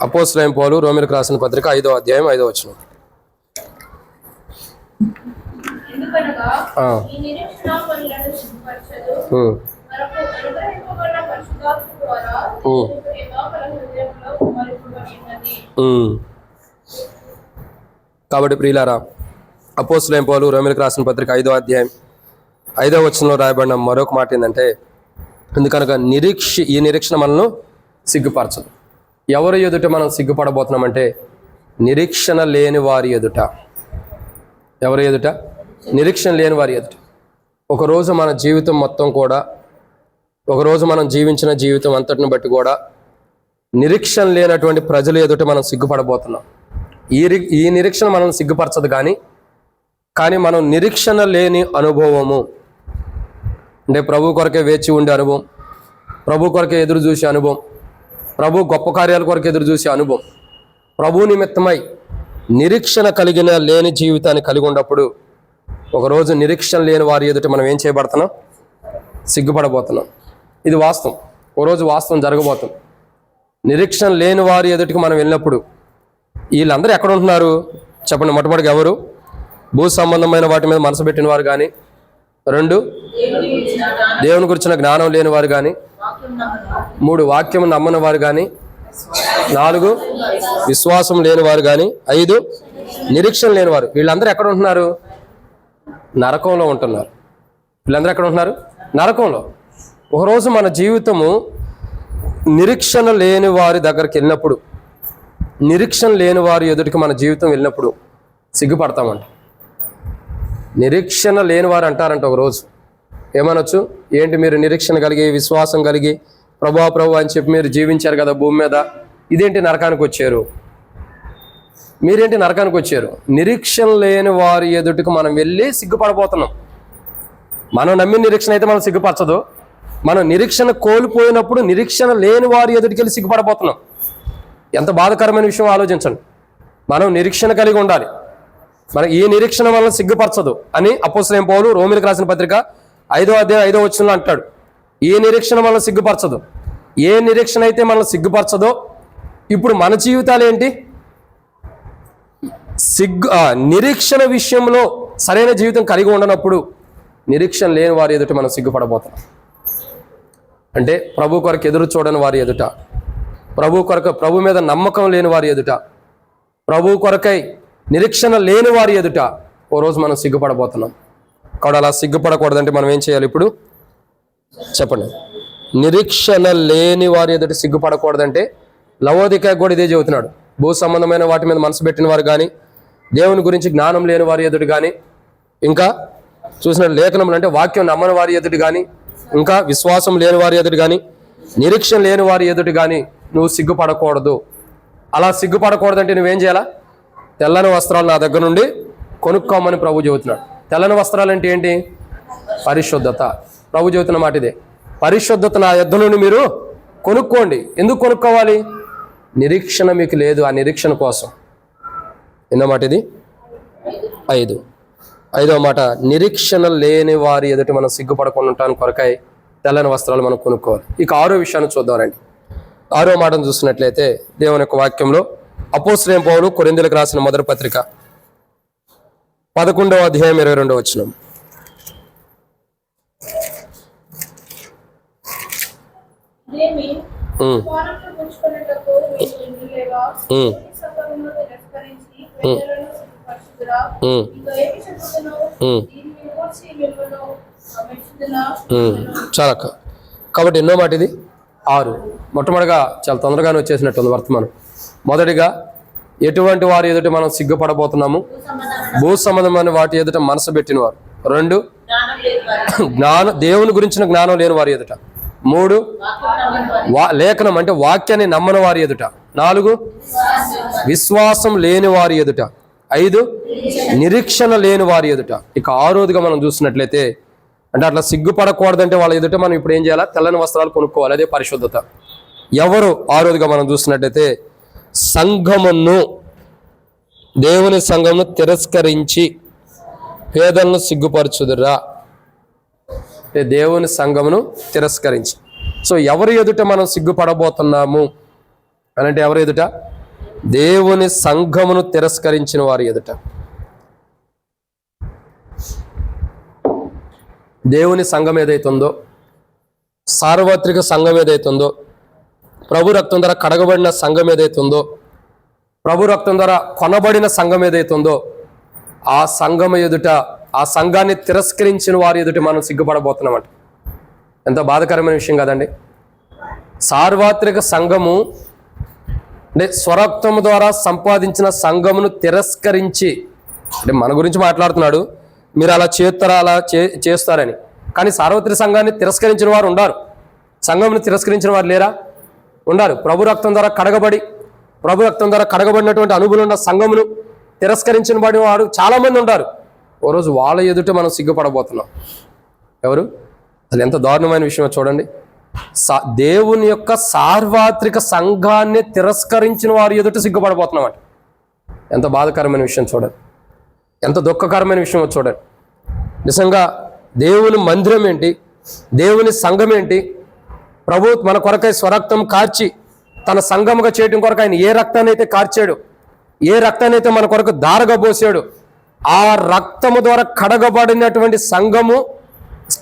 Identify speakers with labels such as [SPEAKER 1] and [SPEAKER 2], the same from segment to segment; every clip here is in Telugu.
[SPEAKER 1] అపోస్తలుడైన పౌలు రోమీయులకు రాసిన పత్రిక 5వ అధ్యాయం 5వ వచనం. కాబట్టి ప్రియులారా, అపోస్తలుడైన పౌలు రోమీయులకు రాసిన పత్రిక 5వ అధ్యాయం 5వ వచనంలో రాయబడిన మరొక మాట ఏంటంటే, ఎందుకనగా ఈ నిరీక్షణ మనల్ని సిగ్గుపరచదు. ఎవరి ఎదుట మనం సిగ్గుపడబోతున్నామంటే నిరీక్షణ లేని వారి ఎదుట. ఎవరి ఎదుట? నిరీక్షణ లేని వారి ఎదుట. ఒకరోజు మన జీవితం మొత్తం కూడా, ఒకరోజు మనం జీవించిన జీవితం అంతటిని బట్టి కూడా నిరీక్షణ లేనటువంటి ప్రజల ఎదుట మనం సిగ్గుపడబోతున్నాం. ఈ నిరీక్షణ మనల్ని సిగ్గుపరచదు, కానీ మనం నిరీక్షణ లేని అనుభవము అంటే ప్రభు కొరకే వేచి ఉండే అనుభవం, ప్రభు కొరకే ఎదురు చూసే అనుభవం, ప్రభు గొప్ప కార్యాల కొరకు ఎదురు చూసే అనుభవం, ప్రభు నిమిత్తమై నిరీక్షణ కలిగిన లేని జీవితాన్ని కలిగి ఉన్నప్పుడు ఒకరోజు నిరీక్షణ లేని వారి ఎదుట మనం ఏం చేయబడుతున్నాం? సిగ్గుపడబోతున్నాం. ఇది వాస్తవం. ఓరోజు వాస్తవం జరగబోతుంది. నిరీక్షణ లేని వారి ఎదుటికి మనం వెళ్ళినప్పుడు వీళ్ళందరూ ఎక్కడ ఉంటున్నారు చెప్పండి? మొట్టమొదటిగా ఎవరు? భూ సంబంధమైన వాటి మీద మనసు పెట్టిన వారు కానీ, 2 దేవుని గురించిన జ్ఞానం లేని వారు కానీ, 3 వాక్యం నమ్మని వారు కానీ, 4 విశ్వాసం లేని వారు కానీ, 5 నిరీక్షణ లేని వారు. వీళ్ళందరూ ఎక్కడ ఉంటున్నారు? నరకంలో ఉంటున్నారు. వీళ్ళందరూ ఎక్కడ ఉంటున్నారు? నరకంలో. ఒకరోజు మన జీవితము నిరీక్షణ లేని వారి దగ్గరికి వెళ్ళినప్పుడు, నిరీక్షణ లేని వారి ఎదుటికి మన జీవితం వెళ్ళినప్పుడు సిగ్గుపడతామంట. నిరీక్షణ లేని వారు అంటారంట ఒకరోజు. ఏమనొచ్చు? ఏంటి మీరు నిరీక్షణ కలిగి విశ్వాసం కలిగి ప్రభు అని చెప్పి మీరు జీవించారు కదా భూమి మీద, ఇదేంటి నరకానికి వచ్చారు? మీరేంటి నరకానికి వచ్చారు? నిరీక్షణ లేని వారి ఎదుటికి మనం వెళ్ళి సిగ్గుపడబోతున్నాం. మనం నమ్మిన నిరీక్షణ అయితే మనం సిగ్గుపరచదు. మనం నిరీక్షణ కోల్పోయినప్పుడు నిరీక్షణ లేని వారి ఎదుటికి వెళ్ళి సిగ్గుపడబోతున్నాం. ఎంత బాధాకరమైన విషయం ఆలోచించండి. మనం నిరీక్షణ కలిగి ఉండాలి. మనం ఈ నిరీక్షణ వలన సిగ్గుపరచదు అని అపోస్తలుడైన పౌలు రోమీయులకు రాసిన పత్రిక 5వ అధ్యాయం 5వ వచనంలో అంటాడు. ఈ నిరీక్షణ మనల్ని సిగ్గుపరచదు. ఏ నిరీక్షణ అయితే మనల్ని సిగ్గుపరచదో, ఇప్పుడు మన జీవితాలు ఏంటి? నిరీక్షణ విషయంలో సరైన జీవితం కలిగి ఉండనప్పుడు నిరీక్షణ లేని వారి ఎదుట మనం సిగ్గుపడబోతున్నాం. అంటే ప్రభు కొరకు ఎదురు చూడని వారి ఎదుట, ప్రభు మీద నమ్మకం లేని వారి ఎదుట, ప్రభు కొరకై నిరీక్షణ లేని వారి ఎదుట ఓ రోజు మనం సిగ్గుపడబోతున్నాం. కాబట్టి అలా సిగ్గుపడకూడదంటే మనం ఏం చేయాలి? ఇప్పుడు చెప్పండి. నిరీక్షణ లేని వారి ఎదుట సిగ్గుపడకూడదంటే లవోదికయ కూడా ఇదే చెబుతున్నాడు. భూ సంబంధమైన వాటి మీద మనసు పెట్టిన వారు కానీ, దేవుని గురించి జ్ఞానం లేని వారి ఎదుటి కానీ, ఇంకా చూసిన లేఖనములు అంటే వాక్యం నమ్మని వారి ఎదుటి కానీ, ఇంకా విశ్వాసం లేని వారి ఎదుటి కానీ, నిరీక్షణ లేని వారి ఎదుటి కానీ నువ్వు సిగ్గుపడకూడదు. అలా సిగ్గుపడకూడదంటే నువ్వేం చేయాలా? తెల్లని వస్త్రాలు నా దగ్గర నుండి కొనుక్కోమని ప్రభు చెబుతున్నాడు. తెల్లని వస్త్రాలు అంటే ఏంటి? పరిశుద్ధత. ప్రభు చెబుతున్న మాట ఇదే. పరిశుద్ధత నా యొద్ద నుండి మీరు కొనుక్కోండి. ఎందుకు కొనుక్కోవాలి? నిరీక్షణ మీకు లేదు. ఆ నిరీక్షణ కోసం. ఎన్నో మాట ఇది? 5వ మాట, నిరీక్షణ లేని వారి ఎదుటి మనం సిగ్గుపడకుండా ఉంటాను కొరకై తెల్లని వస్త్రాలు మనం కొనుక్కోవాలి. ఇక 6వ విషయాన్ని చూద్దామండి. 6వ మాటను చూసినట్లయితే దేవుని యొక్క వాక్యంలో అపోస్తలుడైన పౌలు కొరింథీయులకు రాసిన మొదటి పత్రిక 11వ అధ్యాయం 22వ వచనం. చాలా. కాబట్టి ఎన్నో మాట ఇది? 6. మొట్టమొదటిగా చాలా తొందరగానే వచ్చేసినట్టుంది వర్తమానం. మొదటిగా ఎటువంటి వారి ఎదుట మనం సిగ్గుపడబోతున్నాము? భూ సంబంధమైన వాటి ఎదుట మనసు పెట్టిన వారు. 2 దేవుని గురించిన జ్ఞానం లేని వారి ఎదుట. 3 లేఖనం అంటే వాక్యాన్ని నమ్మని వారి ఎదుట. 4 విశ్వాసం లేని వారి ఎదుట. 5 నిరీక్షణ లేని వారి ఎదుట. ఇక 6వదిగా మనం చూసినట్లయితే, అంటే అట్లా సిగ్గుపడకూడదంటే వాళ్ళ ఎదుట మనం ఇప్పుడు ఏం చేయాలా? తెల్లని వస్త్రాలు కొనుక్కోవాలి. అదే పరిశుద్ధత. ఎవరు 6వదిగా మనం చూసినట్లయితే, సంఘమును, దేవుని సంఘమును తిరస్కరించి పేదలను సిగ్గుపరచుదురా. దేవుని సంఘమును తిరస్కరించి. సో ఎవరి ఎదుట మనం సిగ్గుపడబోతున్నాము అంటే ఎవరు ఎదుట? దేవుని సంఘమును తిరస్కరించిన వారి ఎదుట. దేవుని సంఘం ఏదైతుందో, సార్వత్రిక సంఘం ఏదైతుందో, ప్రభు రక్తం ద్వారా కడగబడిన సంఘం ఏదైతుందో, ప్రభు రక్తం ద్వారా కొనబడిన సంఘం ఏదైతుందో, ఆ సంఘం ఎదుట, ఆ సంఘాన్ని తిరస్కరించిన వారి ఎదుట మనం సిగ్గుపడబోతున్నామంట. ఎంత బాధాకరమైన విషయం కదండి. సార్వత్రిక సంఘము అంటే స్వరక్తము ద్వారా సంపాదించిన సంఘమును తిరస్కరించి, అంటే మన గురించి మాట్లాడుతున్నాడు, మీరు అలా చేస్తారా, అలా చేస్తారని. కానీ సార్వత్రిక సంఘాన్ని తిరస్కరించిన వారు ఉండారు. సంఘమును తిరస్కరించిన వారు లేరా? ఉండారు. ప్రభు రక్తం ద్వారా కడగబడినటువంటి అనుభవం ఉన్న సంఘమును తిరస్కరించిన వారు చాలామంది ఉంటారు. ఓ రోజు వాళ్ళ ఎదుట మనం సిగ్గుపడబోతున్నాం. ఎవరు? అది ఎంత దారుణమైన విషయమో చూడండి. దేవుని యొక్క సార్వత్రిక సంఘాన్ని తిరస్కరించిన వారి ఎదుట సిగ్గుపడబోతున్నాం. ఎంత బాధాకరమైన విషయం చూడండి, ఎంత దుఃఖకరమైన విషయం చూడండి. నిజంగా దేవుని మందిరం ఏంటి, దేవుని సంఘం ఏంటి, ప్రభు మన కొరకై స్వరక్తం కార్చి తన సంఘముగా చేయడం కొరకు ఆయన ఏ రక్తాన్ని అయితే కార్చాడు, ఏ రక్తాన్ని అయితే మన కొరకు దారగా పోసాడు, ఆ రక్తము ద్వారా కడగబడినటువంటి సంఘము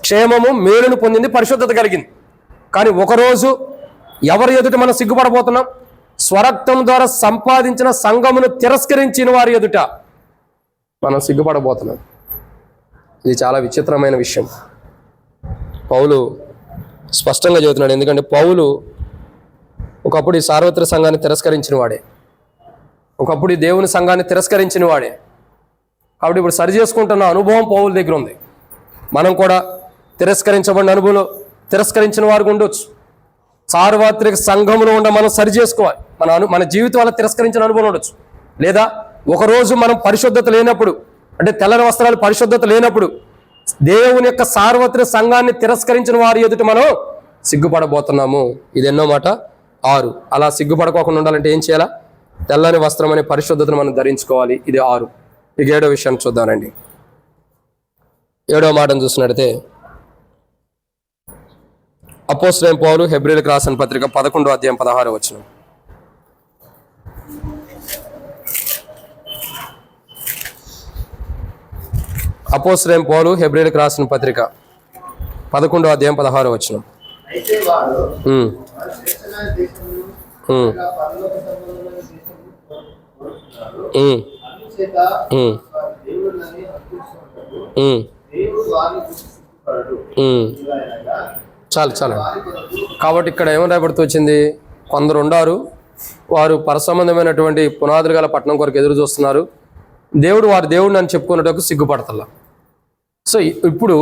[SPEAKER 1] క్షేమము మేలును పొందింది, పరిశుద్ధత కలిగింది. కానీ ఒకరోజు ఎవరి ఎదుట మనం సిగ్గుపడబోతున్నాం? స్వరక్తం ద్వారా సంపాదించిన సంఘమును తిరస్కరించిన వారి ఎదుట మనం సిగ్గుపడబోతున్నాం. ఇది చాలా విచిత్రమైన విషయం. పౌలు స్పష్టంగా చెబుతున్నాడు. ఎందుకంటే పౌలు ఒకప్పుడు ఈ సార్వత్రిక సంఘాన్ని తిరస్కరించిన వాడే, ఒకప్పుడు ఈ దేవుని సంఘాన్ని తిరస్కరించిన వాడే. కాబట్టి ఇప్పుడు సరి చేసుకుంటున్న అనుభవం పౌలు దగ్గర ఉంది. మనం కూడా తిరస్కరించబడిన అనుభవంలో తిరస్కరించిన వారికి ఉండొచ్చు. సార్వత్రిక సంఘంలో ఉండ మనం సరి చేసుకోవాలి. మన జీవితం వల్ల తిరస్కరించిన అనుభవం ఉండొచ్చు. లేదా ఒకరోజు మనం పరిశుద్ధత లేనప్పుడు, అంటే తెల్లని వస్త్రాలు పరిశుద్ధత లేనప్పుడు దేవుని యొక్క సార్వత్రిక సంఘాన్ని తిరస్కరించిన వారి ఎదుట మనం సిగ్గుపడబోతున్నాము. ఇది ఎన్నో మాట? 6. అలా సిగ్గుపడకోకుండా ఉండాలంటే ఏం చేయాలా? తెల్లని వస్త్రం అనే పరిశుద్ధతను మనం ధరించుకోవాలి. ఇది 6. ఇక 7వ విషయాన్ని చూద్దానండి. 7వ మాటను చూసినట్లయితే అపోస్తలుడైన పౌలు హెబ్రీయులకు రాసిన పత్రిక 11వ అధ్యాయం 16వ వచనం. అపోస్తలుడైన పౌలు హెబ్రీయులకు రాసిన పత్రిక 11వ అధ్యాయం 16వ వచనం. చాలు. కాబట్టి ఇక్కడ ఏమని రాబడుతూ వచ్చింది? కొందరు ఉండారు, వారు పరసంబంధమైనటువంటి పునాదులు గల పట్టణం కొరకు ఎదురు చూస్తున్నారు. వారి దేవుడు అని చెప్పుకున్నట్టుకు సిగ్గుపడతలా. సో ఇప్పుడు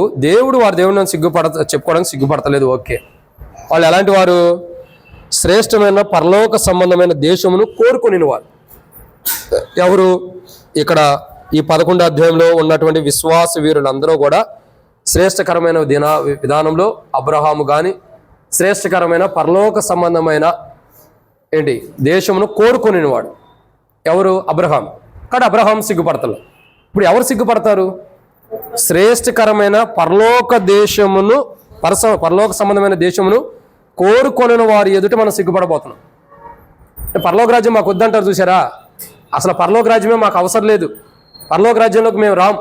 [SPEAKER 1] వారి దేవుడు అని చెప్పుకోవడానికి సిగ్గుపడతలేదు. ఓకే, వాళ్ళు ఎలాంటి వారు? శ్రేష్టమైన పరలోక సంబంధమైన దేశమును కోరుకుని వారు. ఎవరు? ఇక్కడ ఈ 11వ అధ్యాయంలో ఉన్నటువంటి విశ్వాస వీరులందరూ కూడా శ్రేష్టకరమైన విధానంలో అబ్రహాము కానీ శ్రేష్టకరమైన పరలోక సంబంధమైన దేశమును కోరుకుని వాడు. ఎవరు? అబ్రహాం. కానీ అబ్రహాం సిగ్గుపడతలు. ఇప్పుడు ఎవరు సిగ్గుపడతారు? శ్రేష్టకరమైన పరలోక దేశమును, పరలోక సంబంధమైన దేశమును కోరుకొనిన వారి ఎదుట మనం సిగ్గుపడబోతున్నాం. పరలోక రాజ్యం మాకు వద్దంటారు చూసారా? అసలు పరలోక రాజ్యమే మాకు అవసరం లేదు, పరలోక రాజ్యంలోకి మేము రాం,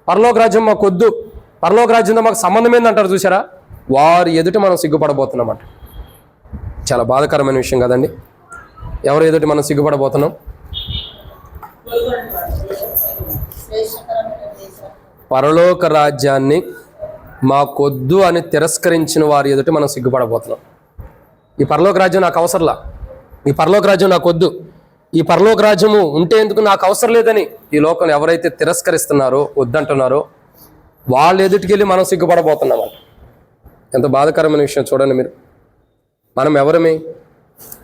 [SPEAKER 1] పరలోక రాజ్యం మాకు వద్దు, పరలోక రాజ్యంతో మాకు సంబంధం ఏందంటారు చూసారా? వారి ఎదుట మనం సిగ్గుపడబోతున్నామంట. చాలా బాధాకరమైన విషయం కదండి. ఎవరి ఎదుట మనం సిగ్గుపడబోతున్నాం? పరలోక రాజ్యాన్ని మాకొద్దు అని తిరస్కరించిన వారి ఎదుట మనం సిగ్గుపడబోతున్నాం. ఈ పరలోక రాజ్యం నాకు అవసరంలా, ఈ పరలోక రాజ్యం నాకు వద్దు, ఈ పరలోక రాజ్యము ఉంటే ఎందుకు, నాకు అవసరం లేదని ఈ లోకం ఎవరైతే తిరస్కరిస్తున్నారో, వద్దంటున్నారో వాళ్ళ ఎదుటికెళ్ళి మనం సిగ్గుపడబోతున్నామంట. ఎంత బాధాకరమైన విషయం చూడండి మీరు. మనం ఎవరమి?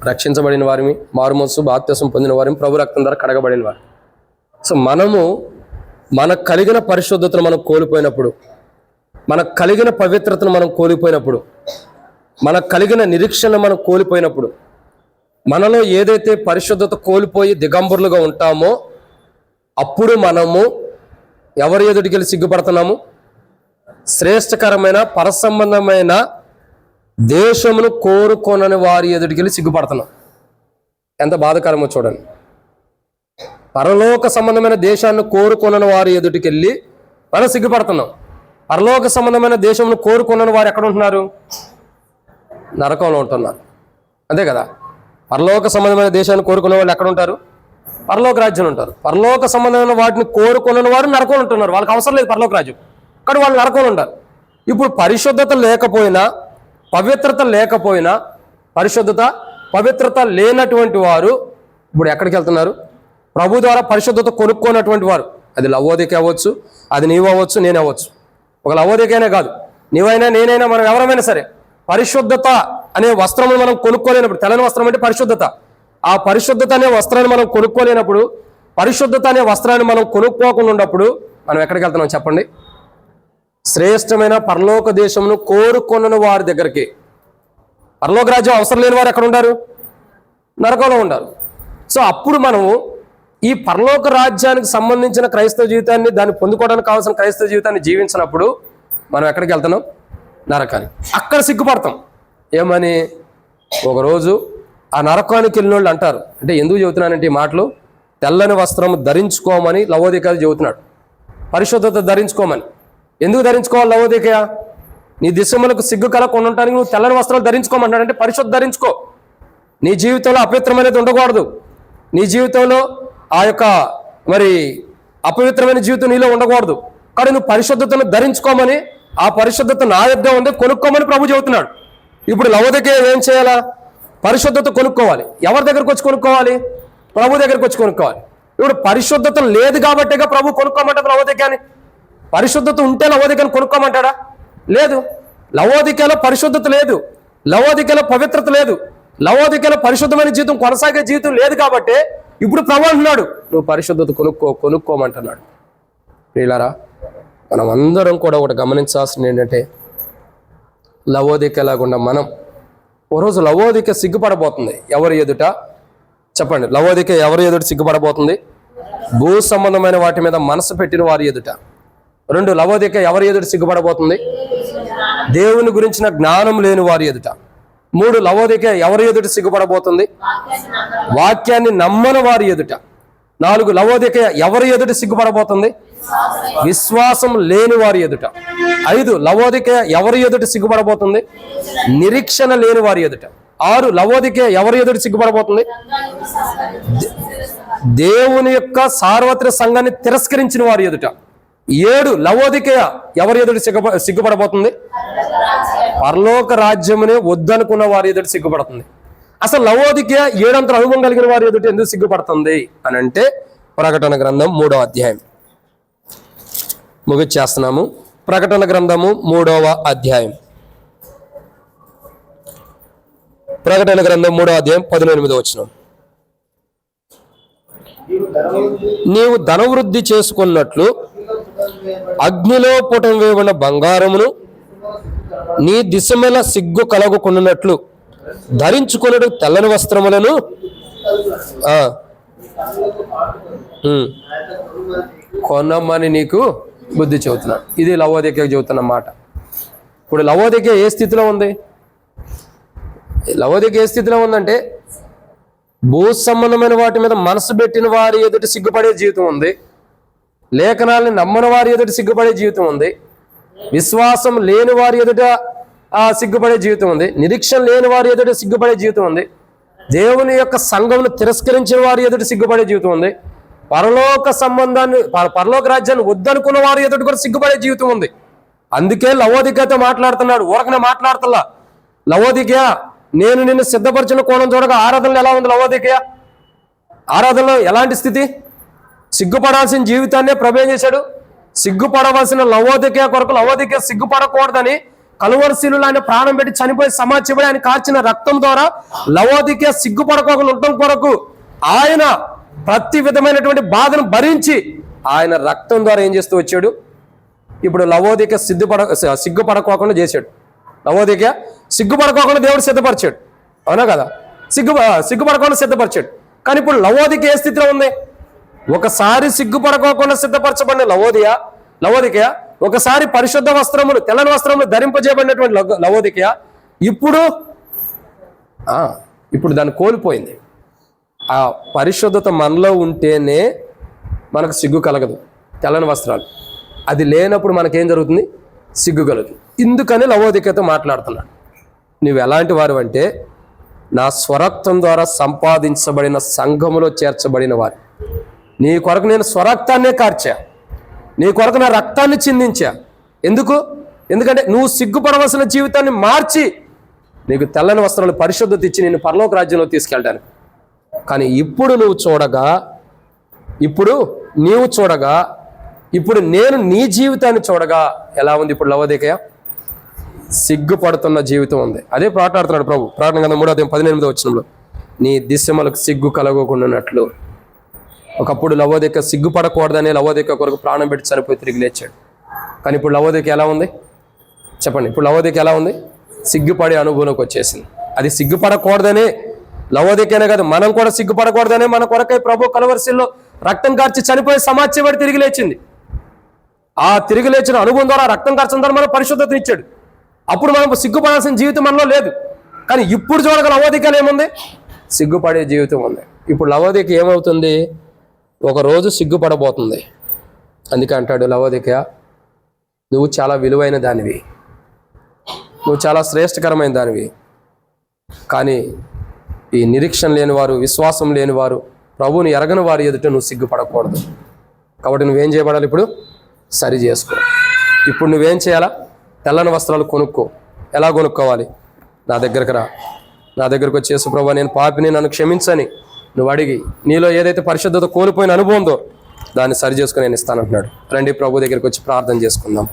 [SPEAKER 1] రక్షించబడిన వారిని, మారుమనసు బాప్తిసం పొందిన వారిని, ప్రభు రక్తం ద్వారా కడగబడిన వారు. సో మనకు కలిగిన పరిశుద్ధతను మనం కోల్పోయినప్పుడు, మనకు కలిగిన పవిత్రతను మనం కోల్పోయినప్పుడు, మనకు కలిగిన నిరీక్షణ మనం కోల్పోయినప్పుడు, మనలో ఏదైతే పరిశుద్ధత కోల్పోయి దిగంబరులుగా ఉంటామో అప్పుడు మనము ఎవరి ఎదుటికి వెళ్ళి సిగ్గుపడుతున్నాము? శ్రేష్టకరమైన పరసంబంధమైన దేశమును కోరుకొనని వారి ఎదుటికి వెళ్ళి సిగ్గుపడుతున్నాం. ఎంత బాధాకరమో చూడండి. పరలోక సంబంధమైన దేశాన్ని కోరుకున్న వారి ఎదుటికి వెళ్ళి మనం సిగ్గుపడుతున్నాం. పరలోక సంబంధమైన దేశంను కోరుకున్న వారు ఎక్కడ ఉంటున్నారు? నరకంలో ఉంటున్నారు. అంతే కదా. పరలోక సంబంధమైన దేశాన్ని కోరుకునే వాళ్ళు ఎక్కడ ఉంటారు? పరలోక రాజ్యం ఉంటారు. పరలోక సంబంధమైన వాటిని కోరుకున్న వారు నరకంలో ఉంటున్నారు. వాళ్ళకి అవసరం లేదు పరలోక రాజ్యం, కానీ వాళ్ళు నరకంలో ఉంటారు. ఇప్పుడు పరిశుద్ధత లేకపోయినా, పవిత్రత లేకపోయినా, పవిత్రత లేనటువంటి వారు ఇప్పుడు ఎక్కడికి వెళ్తున్నారు? ప్రభు ద్వారా పరిశుద్ధత కొనుక్కోనటువంటి వారు. అది లవోదిక అవ్వచ్చు, అది నీవు అవ్వచ్చు, నేను అవ్వచ్చు. ఒక లవోదికైనా కాదు, నీవైనా నేనైనా, మనం ఎవరమైనా సరే పరిశుద్ధత అనే వస్త్రమును మనం కొనుక్కోలేనప్పుడు, తెల్లని వస్త్రం అంటే పరిశుద్ధత, ఆ పరిశుద్ధత అనే వస్త్రాన్ని మనం కొనుక్కోలేనప్పుడు, పరిశుద్ధత అనే వస్త్రాన్ని మనం కొనుక్కోకుండా ఉన్నప్పుడు మనం ఎక్కడికి వెళ్తున్నాం చెప్పండి? శ్రేష్టమైన పరలోక దేశమును కోరుకొన్న వారి దగ్గరికి. పరలోక రాజ్యం అవసరం లేని వారు ఎక్కడ ఉంటారు? నరకంలో ఉంటారు. సో అప్పుడు మనము ఈ పరలోక రాజ్యానికి సంబంధించిన క్రైస్తవ జీవితాన్ని, దాన్ని పొందుకోవడానికి కావాల్సిన క్రైస్తవ జీవితాన్ని జీవించినప్పుడు మనం ఎక్కడికి వెళ్తున్నాం? నరకానికి. అక్కడ సిగ్గుపడతాం. ఏమని? ఒకరోజు ఆ నరకానికి వెళ్ళిన వాళ్ళు అంటారు, అంటే ఎందుకు చెబుతున్నానంటే ఈ మాటలు, తెల్లని వస్త్రం ధరించుకోమని లవోదికయలు చెబుతున్నాడు. పరిశుద్ధత ధరించుకోమని. ఎందుకు ధరించుకోవాలి లవోదికయ? నీ దిశములకు సిగ్గు కలగకుండా ఉండటానికి నువ్వు తెల్లని వస్త్రాలు ధరించుకోమంటాడు. అంటే పరిశుద్ధ ధరించుకో. నీ జీవితంలో అపవిత్రమైనది ఉండకూడదు. నీ జీవితంలో ఆ యొక్క అపవిత్రమైన జీవితం నీలో ఉండకూడదు. కానీ నువ్వు పరిశుద్ధతను ధరించుకోమని, ఆ పరిశుద్ధత నా యొద్ద ఉంది, కొనుక్కోమని ప్రభు చెబుతున్నాడు. ఇప్పుడు లవోదికయ ఏం చేయాలా? పరిశుద్ధత కొనుక్కోవాలి. ఎవరి దగ్గరకు వచ్చి కొనుక్కోవాలి? ప్రభు దగ్గరకు వచ్చి కొనుక్కోవాలి. ఇప్పుడు పరిశుద్ధత లేదు కాబట్టేగా ప్రభు కొనుక్కోమంటాడు లవోదికయని. పరిశుద్ధత ఉంటే లవోదికయని కొనుక్కోమంటాడా? లేదు. లవోదికయలో పరిశుద్ధత లేదు, లవోదికయలో పవిత్రత లేదు, లవోదికయలో పరిశుద్ధమైన జీవితం, కొనసాగే జీవితం లేదు కాబట్టి ఇప్పుడు ప్రభు అంటున్నాడు, నువ్వు పరిశుద్ధత కొనుక్కోమంటున్నాడు. ప్రియులారా, మనం అందరం కూడా ఒకటి గమనించాల్సింది ఏంటంటే, లవోదికలాగుండా మనం ఓ రోజు లవోదిక సిగ్గుపడబోతుంది. ఎవరి ఎదుట చెప్పండి? లవోదిక ఎవరి ఎదుట సిగ్గుపడబోతుంది? భూ సంబంధమైన వాటి మీద మనసు పెట్టిన వారి ఎదుట. 2, లవోదిక ఎవరి ఎదుట సిగ్గుపడబోతుంది? దేవుని గురించిన జ్ఞానం లేని వారి ఎదుట. 3, లవోదిక ఎవరి ఎదుట సిగ్గుపడబోతుంది? వాక్యాన్ని నమ్మని వారి ఎదుట. 4, లవోదిక ఎవరి ఎదుట సిగ్గుపడబోతుంది? విశ్వాసం లేని వారి ఎదుట. 5, లవోదిక ఎవరి ఎదుట సిగ్గుపడబోతుంది? నిరీక్షణ లేని వారి ఎదుట. 6, లవోదిక ఎవరి ఎదుట సిగ్గుపడబోతుంది? దేవుని యొక్క సార్వత్రిక సంఘాన్ని తిరస్కరించిన వారి ఎదుట. 7, లవోదిక ఎవరి ఎదుట సిగ్గుపడబోతుంది? పరలోక రాజ్యమునే వద్దనుకున్న వారి ఎదుట సిగ్గుపడుతుంది. అసలు లవోదిక 7 అంతల అనుభవం కలిగిన వారి ఎదుట ఎందుకు సిగ్గుపడుతుంది అని అంటే, ప్రకటన గ్రంథం 3వ అధ్యాయం ముగిచ్చేస్తున్నాము. ప్రకటన గ్రంథము 3వ అధ్యాయం. ప్రకటన గ్రంథం 3వ అధ్యాయం 18వ వచనం. నీవు ధనవృద్ధి చేసుకున్నట్లు అగ్నిలో పుటం వేయబడిన బంగారమును నీ దిశమెల సిగ్గు కలగుకున్నట్లు ధరించుకున్నట్టు తెల్లని వస్త్రములను కొనమని నీకు బుద్ధి చెబుతున్నాడు. ఇది లవోదిక చెబుతున్న మాట. ఇప్పుడు లవోదిక ఏ స్థితిలో ఉంది? లవోదిక ఏ స్థితిలో ఉందంటే, భూ సంబంధమైన వాటి మీద మనసు పెట్టిన వారి ఎదుటి సిగ్గుపడే జీవితం ఉంది, లేఖనాలని నమ్మని వారి ఎదుటి సిగ్గుపడే జీవితం ఉంది, విశ్వాసం లేని వారి ఎదుట సిగ్గుపడే జీవితం ఉంది, నిరీక్షణ లేని వారి ఎదుట సిగ్గుపడే జీవితం ఉంది, దేవుని యొక్క సంఘమును తిరస్కరించిన వారి ఎదుట సిగ్గుపడే జీవితం ఉంది, పరలోక సంబంధాన్ని, పరలోక రాజ్యాన్ని వద్దనుకున్న వారి ఎదుట కూడా సిగ్గుపడే జీవితం ఉంది. అందుకే లవోదికతో మాట్లాడుతున్నాడు. ఊరకనే మాట్లాడుతున్నా. లవోదిక, నేను నిన్ను సిద్ధపరిచిన కోణం చూడగా ఆరాధనలో ఎలా ఉంది లవోదిక? ఆరాధనలో ఎలాంటి స్థితి? సిగ్గుపడాల్సిన జీవితాన్నే ప్రభు ఏం చేశాడు? సిగ్గుపడవలసిన లవోదిక కొరకు లవోదిక సిగ్గుపడకూడదని కలువరిశీలు ఆయన ప్రాణం పెట్టి చనిపోయి సమాధిపడి ఆయన కార్చిన రక్తం ద్వారా లవోదిక సిగ్గుపడకోకుండా ఉండటం కొరకు ఆయన ప్రతి విధమైనటువంటి బాధను భరించి ఆయన రక్తం ద్వారా ఏం చేస్తూ వచ్చాడు? ఇప్పుడు లవోదిక సిగ్గుపడకోకుండా చేశాడు. లవోదిక సిగ్గుపడకోకుండా దేవుడు సిద్ధపరిచాడు. అవునా కదా? సిగ్గుపడకుండా సిద్ధపరిచాడు. కానీ ఇప్పుడు లవోదిక ఏ స్థితిలో ఉంది? ఒకసారి సిగ్గుపడకోకుండా సిద్ధపరచబడిన లవోదిక, ఒకసారి పరిశుద్ధ వస్త్రములు, తెల్లని వస్త్రములు ధరింపజేయబడినటువంటి లవోదిక ఇప్పుడు దాన్ని కోల్పోయింది. ఆ పరిశుద్ధత మనలో ఉంటేనే మనకు సిగ్గు కలగదు. తెల్లని వస్త్రాలు అది లేనప్పుడు మనకేం జరుగుతుంది? సిగ్గు కలదు. ఇందుకని లవోదికతో మాట్లాడుతున్నాడు. నువ్వు ఎలాంటి వారు అంటే నా స్వరక్తం ద్వారా సంపాదించబడిన సంఘములో చేర్చబడిన వారు. నీ కొరకు నేను స్వరక్తాన్నే కార్చా, నీ కొరకు నా రక్తాన్ని చిందించా. ఎందుకంటే నువ్వు సిగ్గుపడవలసిన జీవితాన్ని మార్చి నీకు తెల్లని వస్త్రాలు పరిశుద్ధత ఇచ్చి నేను పరలోక రాజ్యంలో తీసుకెళ్ళడానికి. కానీ ఇప్పుడు నేను నీ జీవితాన్ని చూడగా ఎలా ఉంది? ఇప్పుడు లవోదికయ సిగ్గుపడుతున్న జీవితం ఉంది. అదే మాట్లాడుతున్నాడు ప్రభు. ప్రార్థన గ్రంథం 3:18 వచనంలో నీ దిశమలకు సిగ్గు కలగకుండానట్లు. ఒకప్పుడు లవోదిక సిగ్గుపడకూడదని లవోదిక కొరకు ప్రాణం పెట్టి చనిపోయి తిరిగి లేచాడు. కానీ ఇప్పుడు లవోదిక ఎలా ఉంది చెప్పండి? ఇప్పుడు లవోదిక ఎలా ఉంది? సిగ్గుపడే అనుభవంలోకి వచ్చేసింది. అది సిగ్గుపడకూడదనే లవోదికనే కాదు, మనం కూడా సిగ్గుపడకూడదనే మన కొరకై ప్రభు కలవరిశిల్లో రక్తం కార్చి చనిపోయి సమాధ్యపడి తిరిగి లేచింది. ఆ తిరిగి లేచిన అనుభవం ద్వారా, రక్తం కార్చడం ద్వారా మనం పరిశుద్ధతను ఇచ్చాడు. అప్పుడు మనం సిగ్గుపడాల్సిన జీవితం మనలో లేదు. కానీ ఇప్పుడు చూడగల లవోదికలు ఏముంది? సిగ్గుపడే జీవితం ఉంది. ఇప్పుడు లవోదిక ఏమవుతుంది? ఒకరోజు సిగ్గుపడబోతుంది. అందుకే అంటాడు లవోదిక, నువ్వు చాలా విలువైన దానివి, నువ్వు చాలా శ్రేష్టకరమైన దానివి. కానీ ఈ నిరీక్షణ లేనివారు, విశ్వాసం లేనివారు, ప్రభువుని ఎరగని వారి ఎదుట నువ్వు సిగ్గుపడకూడదు. కాబట్టి నువ్వేం చేయబడాలి? ఇప్పుడు సరి చేసుకో. ఇప్పుడు నువ్వేం చేయాలా? తెల్లని వస్త్రాలు కొనుక్కో. ఎలా కొనుక్కోవాలి? నా దగ్గరకు రా. నా దగ్గరకు వచ్చేసి ప్రభు నేను పాపిని, నన్ను క్షమించని నువ్వు అడిగి నీలో ఏదైతే పరిశుద్ధత కోల్పోయిన అనుభవం ఉందో దాన్ని సరి చేసుకుని నేను ఇస్తానంటున్నాడు. రండి ప్రభు దగ్గరికి వచ్చి ప్రార్థన చేసుకుందాం.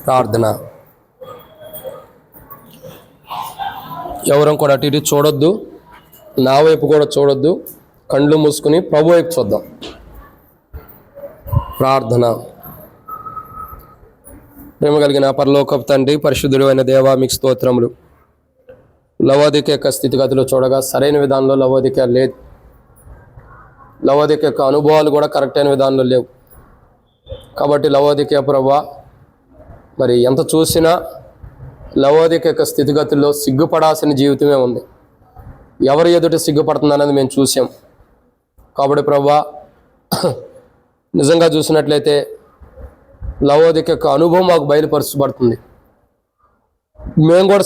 [SPEAKER 1] ప్రార్థన. ఎవరం కూడా అటు ఇటు చూడొద్దు, నా వైపు కూడా చూడొద్దు. కళ్ళు మూసుకుని ప్రభు వైపు చూద్దాం. ప్రార్థన. ప్రేమ కలిగిన పరలోకపు తండ్రి, పరిశుద్ధుడు అయిన దేవా, మీకు స్తోత్రములు. లవోదిక యొక్క స్థితిగతులు చూడగా సరైన విధానంలో లవోదిక లేదు. లవోదిక యొక్క అనుభవాలు కూడా కరెక్ట్ అయిన విధానంలో లేవు. కాబట్టి లవోదిక ప్రభా, మరి ఎంత చూసినా లవోదిక యొక్క స్థితిగతుల్లో సిగ్గుపడాల్సిన జీవితమే ఉంది. ఎవరి ఎదుట సిగ్గుపడుతుందనేది మేము చూసాం. కాబట్టి ప్రభా, నిజంగా చూసినట్లయితే లవోదిక యొక్క అనుభవం మాకు బయలుపరచబడుతుంది. మేము కూడా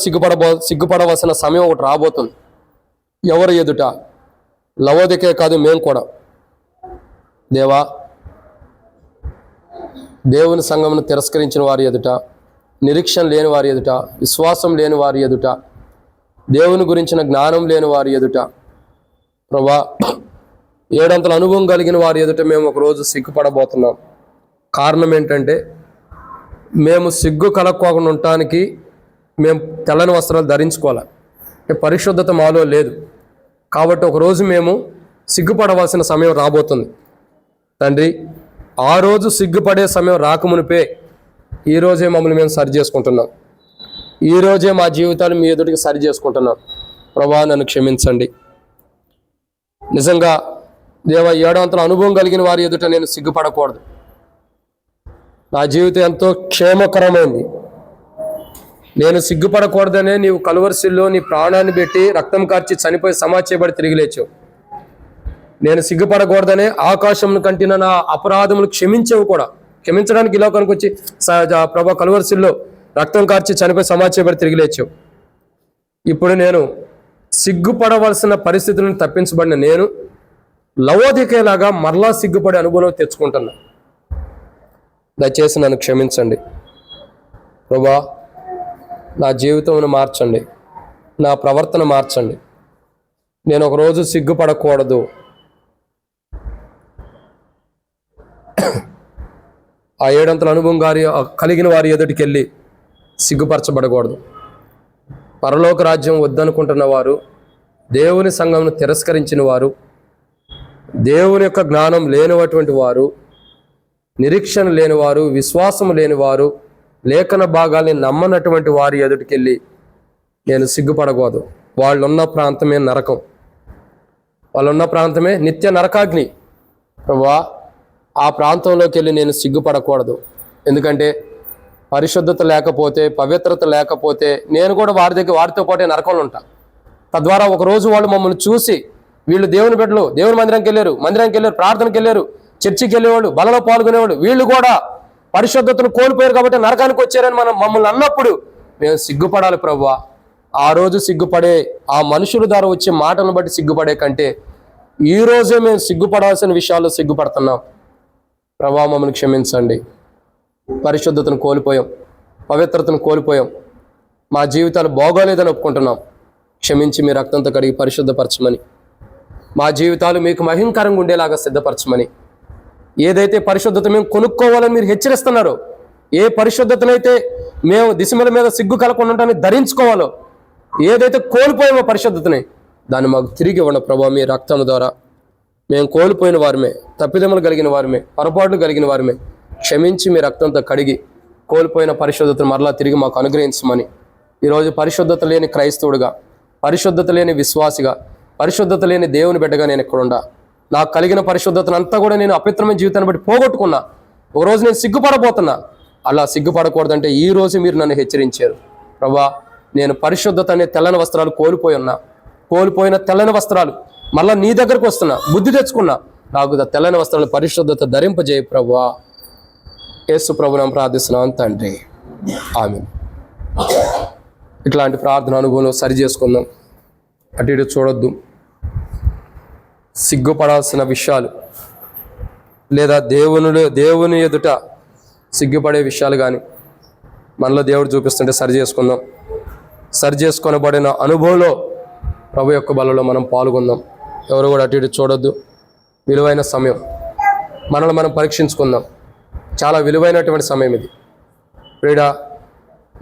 [SPEAKER 1] సిగ్గుపడవలసిన సమయం ఒకటి రాబోతుంది. ఎవరి ఎదుట? లవోదికే కాదు, మేము కూడా. దేవా, దేవుని సంఘమును తిరస్కరించిన వారి ఎదుట, నిరీక్షణ లేని వారి ఎదుట, విశ్వాసం లేని వారి ఎదుట, దేవుని గురించిన జ్ఞానం లేని వారి ఎదుట, ప్రభా, 7 అనుభవం కలిగిన వారి ఎదుట మేము ఒకరోజు సిగ్గుపడబోతున్నాం. కారణం ఏంటంటే మేము సిగ్గు కలక్కోకుండా ఉండటానికి మేము తెల్లని వస్త్రాలు ధరించుకోవాలి. పరిశుద్ధత మాలో లేదు. కాబట్టి ఒకరోజు మేము సిగ్గుపడవలసిన సమయం రాబోతుంది. తండ్రి, ఆ రోజు సిగ్గుపడే సమయం రాకమునిపే ఈరోజే మమ్మల్ని మేము సరి చేసుకుంటున్నాం. ఈరోజే మా జీవితాలు మీ ఎదుటికి సరి చేసుకుంటున్నాం. ప్రభా, నన్ను క్షమించండి. నిజంగా దేవా, 7 అనుభవం కలిగిన వారి ఎదుట నేను సిగ్గుపడకూడదు. నా జీవితం ఎంతో క్షేమకరమైంది. నేను సిగ్గుపడకూడదనే నీవు కలువరిశిల్లో నీ ప్రాణాన్ని పెట్టి రక్తం కార్చి చనిపోయి సమాధి తిరిగి లేచావు. నేను సిగ్గుపడకూడదనే ఆకాశం కంటిన నా అపరాధములు క్షమించవు కూడా. క్షమించడానికి ఈ లోకానికి వచ్చి ప్రభా కలువరిశిల్లో రక్తం కార్చి చనిపోయి సమాధి తిరిగి లేచావు. ఇప్పుడు నేను సిగ్గుపడవలసిన పరిస్థితులను తప్పించబడిన నేను లవోదికేలాగా మరలా సిగ్గుపడే అనుభవం తెచ్చుకుంటున్నా. దయచేసి నన్ను క్షమించండి ప్రభా. నా జీవితంను మార్చండి, నా ప్రవర్తన మార్చండి. నేను ఒకరోజు సిగ్గుపడకూడదు. ఆ 7 అనుభవం కలిగిన వారి ఎదుటికి వెళ్ళి సిగ్గుపరచబడకూడదు. పరలోక రాజ్యం వద్దనుకుంటున్న వారు, దేవుని సంఘమును తిరస్కరించిన వారు, దేవుని యొక్క జ్ఞానం లేనివటువంటి వారు, నిరీక్షణ లేనివారు, విశ్వాసం లేనివారు, లేఖన భాగాల్ని నమ్మనటువంటి వారి ఎదుటికెళ్ళి నేను సిగ్గుపడకూడదు. వాళ్ళున్న ప్రాంతమే నరకం, వాళ్ళున్న ప్రాంతమే నిత్య నరకాగ్ని. ప్రభా, ఆ ప్రాంతంలోకి వెళ్ళి నేను సిగ్గుపడకూడదు. ఎందుకంటే పరిశుద్ధత లేకపోతే, పవిత్రత లేకపోతే నేను కూడా వారితో పాటే నరకంలో ఉంటా. తద్వారా ఒకరోజు వాళ్ళు మమ్మల్ని చూసి, వీళ్ళు దేవుని బిడ్డలు, దేవుని మందిరానికి వెళ్ళారు, ప్రార్థనకి వెళ్ళారు, చర్చికి వెళ్ళేవాళ్ళు, బలలో పాల్గొనేవాళ్ళు, వీళ్ళు కూడా పరిశుద్ధతను కోల్పోయారు కాబట్టి నరకానికి వచ్చారని మమ్మల్ని అన్నప్పుడు మేము సిగ్గుపడాలి ప్రభువా. ఆ రోజు సిగ్గుపడే, ఆ మనుషుల ద్వారా వచ్చే మాటలను బట్టి సిగ్గుపడే కంటే ఈ రోజే మేము సిగ్గుపడాల్సిన విషయాల్లో సిగ్గుపడుతున్నాం. ప్రభువా మమ్మల్ని క్షమించండి. పరిశుద్ధతను కోల్పోయాం, పవిత్రతను కోల్పోయాం, మా జీవితాలు బాగోలేదని ఒప్పుకుంటున్నాం. క్షమించి మీ రక్తంతో కడిగి పరిశుద్ధపరచమని, మా జీవితాలు మీకు మహింకరంగా ఉండేలాగా సిద్ధపరచమని, ఏదైతే పరిశుద్ధత మేము కొనుక్కోవాలని మీరు హెచ్చరిస్తున్నారో, ఏ పరిశుద్ధతనైతే మేము దిశమల మీద సిగ్గు కలగకుండా ఉండటానికి ధరించుకోవాలో, ఏదైతే కోల్పోయామో పరిశుద్ధతని, దాన్ని మాకు తిరిగి ఇవ్వండి ప్రభువా. మీ రక్తం ద్వారా మేము కోల్పోయిన వారమే, తప్పిదములు కలిగిన వారమే, పొరపాట్లు కలిగిన వారమే. క్షమించి మీ రక్తంతో కడిగి కోల్పోయిన పరిశుద్ధతను మరలా తిరిగి మాకు అనుగ్రహించమని, ఈరోజు పరిశుద్ధత లేని క్రైస్తవుడిగా, పరిశుద్ధత లేని విశ్వాసిగా, పరిశుద్ధత లేని దేవుని బిడ్డగా నేను ఎక్కడుండా, నాకు కలిగిన పరిశుద్ధతను అంతా కూడా నేను అపవిత్రమైన జీవితాన్ని బట్టి పోగొట్టుకున్నా. ఒకరోజు నేను సిగ్గుపడబోతున్నా. అలా సిగ్గుపడకూడదంటే ఈ రోజు మీరు నన్ను హెచ్చరించారు ప్రభువా. నేను పరిశుద్ధత అనే తెల్లని వస్త్రాలు కోల్పోయిన తెల్లని వస్త్రాలు మళ్ళీ నీ దగ్గరకు వస్తున్నా, బుద్ధి తెచ్చుకున్నా. నాకు తెల్లని వస్త్రాలు పరిశుద్ధత ధరింపజేయ ప్రభువా. యేసు ప్రభువుని ప్రార్థిస్తున్నాను తండ్రి, ఆమేన్. ఇట్లాంటి ప్రార్థన అనుభవం సరి చేసుకుందాం. అటు ఇటు చూడొద్దు. సిగ్గుపడాల్సిన విషయాలు లేదా దేవుని ఎదుట సిగ్గుపడే విషయాలు కానీ మనలో దేవుడు చూపిస్తుంటే సరి చేసుకుందాం. సరి చేసుకొనబడిన అనుభవంలో ప్రభు యొక్క బలలో మనం పాల్గొందాం. ఎవరు కూడా అటు ఇటు చూడొద్దు. విలువైన సమయం, మనల్ని మనం పరీక్షించుకుందాం. చాలా విలువైనటువంటి సమయం ఇది. ప్రియుడా,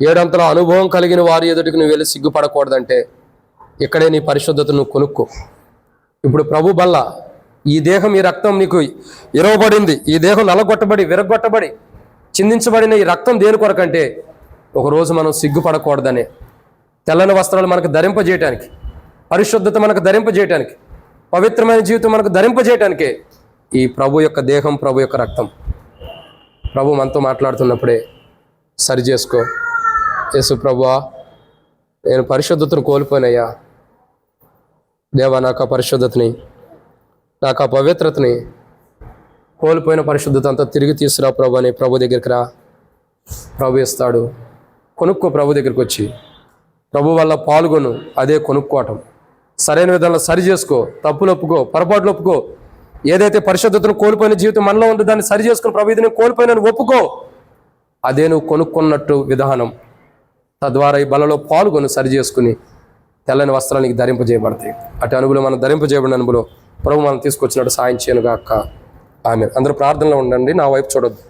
[SPEAKER 1] ఏడంతల అనుభవం కలిగిన వారి ఎదుటికి నువ్వు వెళ్ళి సిగ్గుపడకూడదంటే ఇక్కడే నీ పరిశుద్ధతను కొనుక్కో. ఇప్పుడు ప్రభు బల్ల, ఈ దేహం, ఈ రక్తం నీకు ఇరవబడింది. ఈ దేహం నలగొట్టబడి, విరగొట్టబడి, చిందించబడిన ఈ రక్తం దేని కొరకంటే ఒకరోజు మనం సిగ్గుపడకూడదనే, తెల్లని వస్త్రాలు మనకు ధరింపజేయటానికి, పరిశుద్ధత మనకు ధరింపజేయటానికి, పవిత్రమైన జీవితం మనకు ధరింపజేయటానికే ఈ ప్రభు యొక్క దేహం, ప్రభు యొక్క రక్తం. ప్రభు మనతో మాట్లాడుతున్నప్పుడే సరి చేసుకో. యేసు ప్రభువా, నేను పరిశుద్ధతను కోల్పోయినయ్యా. దేవా, నాకు ఆ పరిశుద్ధతని, నాకు ఆ పవిత్రతని, కోల్పోయిన పరిశుద్ధత అంతా తిరిగి తీసుకురా ప్రభు అని ప్రభు దగ్గరికి రా. ప్రభు ఇస్తాడు. కొనుక్కో. ప్రభు దగ్గరికి వచ్చి ప్రభు వల్ల పాల్గొను. అదే కొనుక్కోవటం. సరైన విధంగా సరి చేసుకో. తప్పులు ఒప్పుకో, పొరపాట్లు ఒప్పుకో. ఏదైతే పరిశుద్ధతను కోల్పోయిన జీవితం మనలో ఉంది దాన్ని సరి చేసుకుని ప్రభు ఇది నేను కోల్పోయినని ఒప్పుకో. అదే నువ్వు కొనుక్కున్నట్టు విధానం. తద్వారా ఈ బలలో పాల్గొని సరి చేసుకుని తెల్లని వస్త్రానికి ధరింపజేయబడతాయి. అటు అనుభవం మనం ధరింపజేయబడిన అనుభవం ప్రభు మనం తీసుకొచ్చినట్టు సాయం చేయను గాక. ఆమేన్. అందరూ ప్రార్థనలో ఉండండి. నా వైపు చూడొద్దు.